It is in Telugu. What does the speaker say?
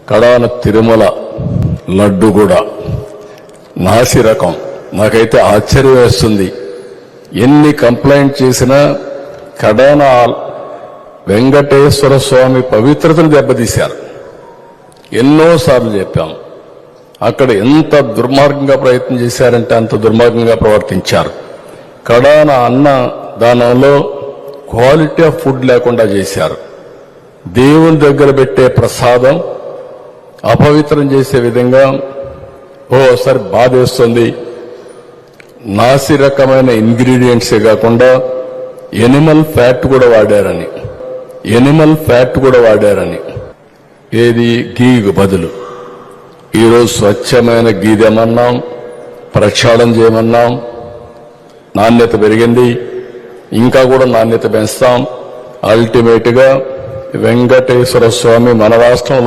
కడాన తిరుమల లడ్డు కూడా నాసి రకం. నాకైతే ఆశ్చర్యం వేస్తుంది. ఎన్ని కంప్లైంట్ చేసినా కడాన వెంకటేశ్వర స్వామి పవిత్రతను దెబ్బతీశారు. ఎన్నోసార్లు చెప్పాం. అక్కడ ఎంత దుర్మార్గంగా ప్రయత్నం చేశారంటే అంత దుర్మార్గంగా ప్రవర్తించారు. కడాన అన్న దానంలో క్వాలిటీ ఆఫ్ ఫుడ్ లేకుండా చేశారు. దేవుని దగ్గర పెట్టే ప్రసాదం అపవిత్రం చేసే విధంగా ఓసారి బాధేస్తుంది. నాసి రకమైన ఇంగ్రీడియంట్సే కాకుండా ఎనిమల్ ఫ్యాట్ కూడా వాడారని ఏది గీకు బదులు ఈరోజు స్వచ్ఛమైన గీ తెమన్నాం, ప్రక్షాళన చేయమన్నాం. నాణ్యత పెరిగింది, ఇంకా కూడా నాణ్యత పెంచుతాం. అల్టిమేట్ గా వెంకటేశ్వర స్వామి మన రాష్ట్రంలో